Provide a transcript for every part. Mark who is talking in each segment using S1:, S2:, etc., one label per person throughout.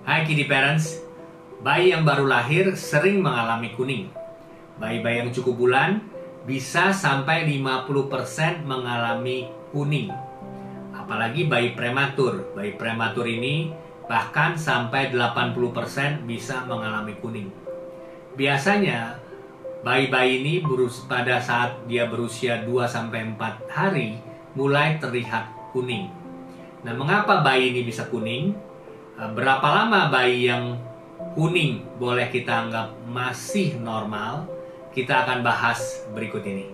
S1: Hai Kiddy Parents, bayi yang baru lahir sering mengalami kuning. Bayi-bayi yang cukup bulan bisa sampai 50% mengalami kuning. Apalagi bayi prematur. Bayi prematur ini bahkan sampai 80% bisa mengalami kuning. Biasanya bayi-bayi ini pada saat dia berusia 2-4 hari mulai terlihat kuning. Nah, mengapa bayi ini bisa kuning? Berapa lama bayi yang kuning boleh kita anggap masih normal? Kita akan bahas berikut ini.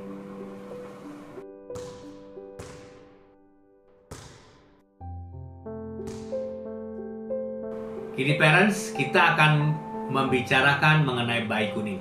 S1: Kiddy Parents, kita akan membicarakan mengenai bayi kuning.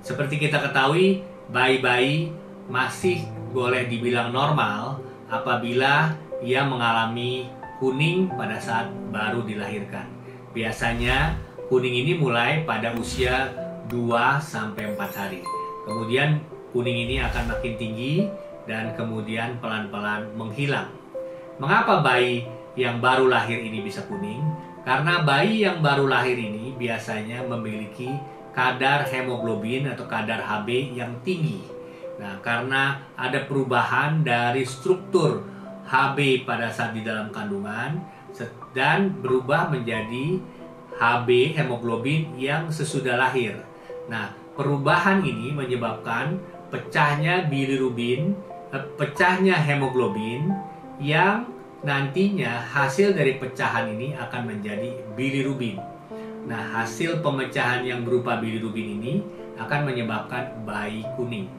S1: Seperti kita ketahui, bayi-bayi masih boleh dibilang normal apabila ia mengalami kuning pada saat baru dilahirkan. Biasanya kuning ini mulai pada usia 2-4 hari. Kemudian kuning ini akan makin tinggi dan kemudian pelan-pelan menghilang. Mengapa bayi yang baru lahir ini bisa kuning? Karena bayi yang baru lahir ini biasanya memiliki kadar hemoglobin atau kadar Hb yang tinggi. Nah, karena ada perubahan dari struktur Hb pada saat di dalam kandungan dan berubah menjadi Hb hemoglobin yang sesudah lahir. Nah, perubahan ini menyebabkan pecahnya bilirubin, pecahnya hemoglobin yang nantinya hasil dari pecahan ini akan menjadi bilirubin. Nah, hasil pemecahan yang berupa bilirubin ini akan menyebabkan bayi kuning.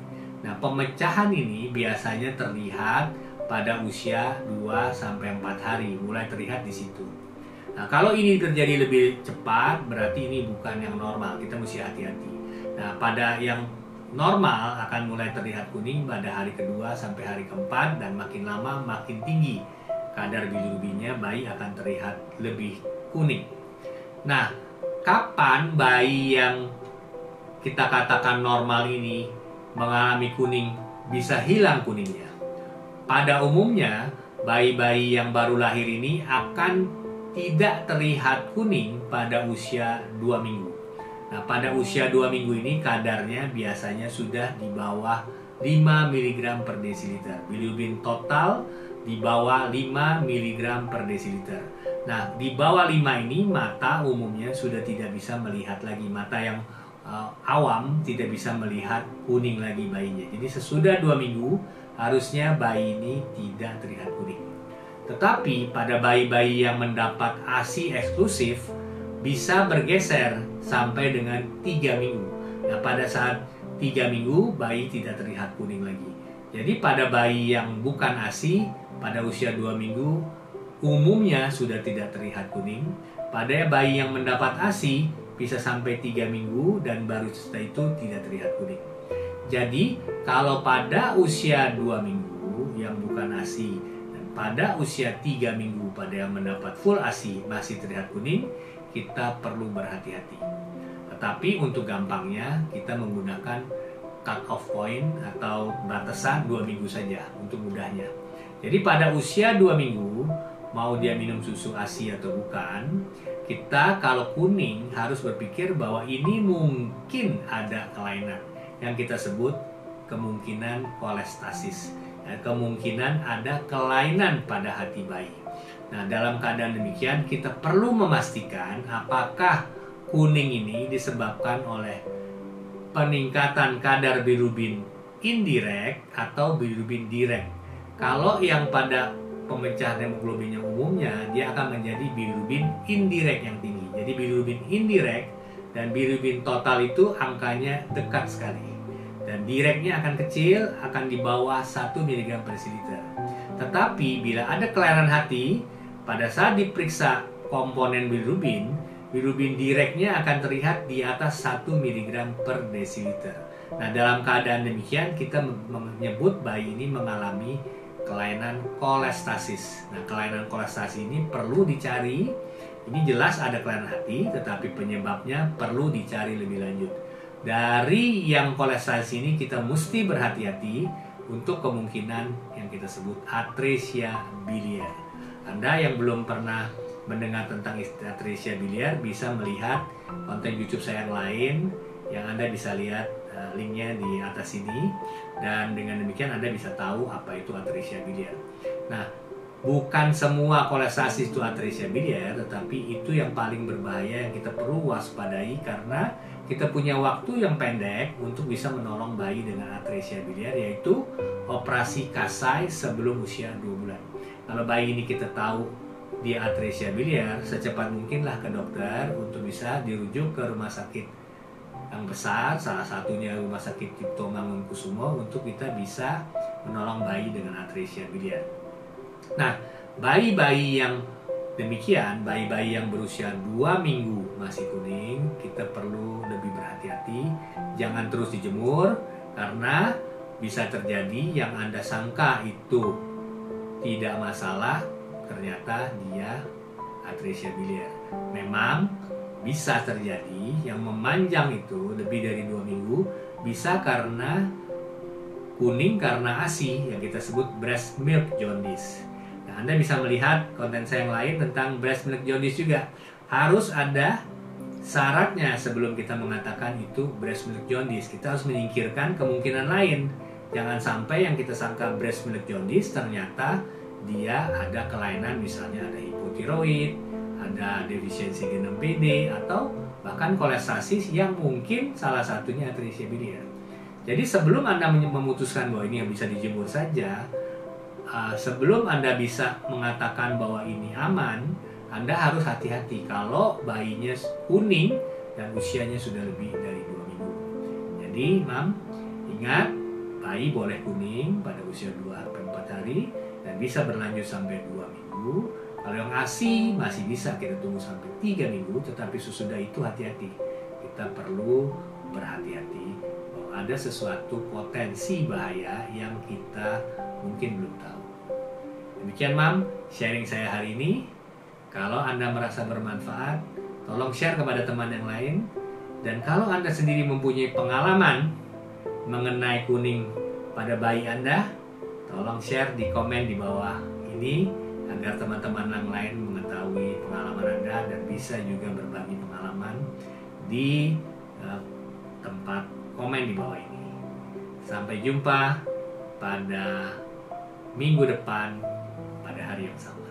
S1: Nah, pemecahan ini biasanya terlihat pada usia 2-4 hari, mulai terlihat di situ. Nah, kalau ini terjadi lebih cepat, berarti ini bukan yang normal, kita mesti hati-hati. Nah, pada yang normal akan mulai terlihat kuning pada hari kedua sampai hari keempat, dan makin lama makin tinggi kadar bilirubinnya, bayi akan terlihat lebih kuning. Nah, kapan bayi yang kita katakan normal ini mengalami kuning bisa hilang kuningnya? Pada umumnya, bayi-bayi yang baru lahir ini akan tidak terlihat kuning pada usia 2 minggu. Nah, pada usia 2 minggu ini kadarnya biasanya sudah di bawah 5 mg per desiliter. Bilirubin total di bawah 5 mg per desiliter. Nah, di bawah 5 ini mata umumnya sudah tidak bisa melihat lagi. Mata yang awam tidak bisa melihat kuning lagi bayinya. Jadi sesudah 2 minggu harusnya bayi ini tidak terlihat kuning. Tetapi pada bayi-bayi yang mendapat ASI eksklusif bisa bergeser sampai dengan 3 minggu. Nah, pada saat 3 minggu bayi tidak terlihat kuning lagi. Jadi pada bayi yang bukan ASI pada usia 2 minggu umumnya sudah tidak terlihat kuning. Pada bayi yang mendapat ASI bisa sampai 3 minggu dan baru setelah itu tidak terlihat kuning. Jadi kalau pada usia 2 minggu yang bukan ASI dan pada usia 3 minggu pada yang mendapat full ASI masih terlihat kuning, kita perlu berhati-hati. Tetapi untuk gampangnya kita menggunakan cut off point atau batasan 2 minggu saja untuk mudahnya. Jadi pada usia 2 minggu, mau dia minum susu ASI atau bukan, kita kalau kuning harus berpikir bahwa ini mungkin ada kelainan yang kita sebut kemungkinan kolestasis. Kemungkinan ada kelainan pada hati bayi. Nah, dalam keadaan demikian kita perlu memastikan apakah kuning ini disebabkan oleh peningkatan kadar bilirubin indirect atau bilirubin direct. Kalau yang pada pemecahan hemoglobin yang umumnya, dia akan menjadi bilirubin indirect yang tinggi. Jadi bilirubin indirect dan bilirubin total itu angkanya dekat sekali. Dan directnya akan kecil, akan di bawah 1 mg per desiliter. Tetapi bila ada kelainan hati, pada saat diperiksa komponen bilirubin, bilirubin directnya akan terlihat di atas 1 mg per desiliter. Nah, dalam keadaan demikian kita menyebut bayi ini mengalami kelainan kolestasis. Nah, kelainan kolestasis ini perlu dicari. Ini jelas ada kelainan hati, tetapi penyebabnya perlu dicari lebih lanjut. Dari yang kolestasis ini kita mesti berhati-hati untuk kemungkinan yang kita sebut atresia biliar. Anda yang belum pernah mendengar tentang atresia biliar bisa melihat konten YouTube saya yang lain yang Anda bisa lihat linknya di atas sini, dan dengan demikian Anda bisa tahu apa itu atresia biliar. Nah, bukan semua kolestasi itu atresia biliar, tetapi itu yang paling berbahaya yang kita perlu waspadai karena kita punya waktu yang pendek untuk bisa menolong bayi dengan atresia biliar, yaitu operasi Kasai sebelum usia 2 bulan. Kalau bayi ini kita tahu dia atresia biliar, secepat mungkinlah ke dokter untuk bisa dirujuk ke rumah sakit yang besar, salah satunya Rumah Sakit Cipto Mangunkusumo, untuk kita bisa menolong bayi dengan atresia biliar. Nah, bayi-bayi yang demikian, bayi-bayi yang berusia 2 minggu masih kuning, kita perlu lebih berhati-hati. Jangan terus dijemur, karena bisa terjadi yang Anda sangka itu tidak masalah, ternyata dia atresia biliar. Memang bisa terjadi yang memanjang itu lebih dari 2 minggu, bisa karena kuning karena ASI yang kita sebut breast milk jaundice. Nah, Anda bisa melihat konten saya yang lain tentang breast milk jaundice juga. Harus ada syaratnya sebelum kita mengatakan itu breast milk jaundice. Kita harus menyingkirkan kemungkinan lain. Jangan sampai yang kita sangka breast milk jaundice ternyata dia ada kelainan, misalnya ada hipotiroid, ada defisiensi gen 6PD, atau bahkan kolestasis yang mungkin salah satunya atresia biliar. Jadi sebelum Anda memutuskan bahwa ini yang bisa dijemur saja, sebelum Anda bisa mengatakan bahwa ini aman, Anda harus hati-hati kalau bayinya kuning dan usianya sudah lebih dari 2 minggu. Jadi, Mam, ingat, bayi boleh kuning pada usia 2-4 hari dan bisa berlanjut sampai 2 minggu. Kalau yang ASI masih bisa kita tunggu sampai 3 minggu, tetapi sesudah itu hati-hati. Kita perlu berhati-hati bahwa ada sesuatu potensi bahaya yang kita mungkin belum tahu. Demikian, Mam, sharing saya hari ini. Kalau Anda merasa bermanfaat, tolong share kepada teman yang lain. Dan kalau Anda sendiri mempunyai pengalaman mengenai kuning pada bayi Anda, tolong share di komen di bawah ini, agar teman-teman yang lain mengetahui pengalaman Anda dan bisa juga berbagi pengalaman di tempat komen di bawah ini. Sampai jumpa pada minggu depan pada hari yang sama.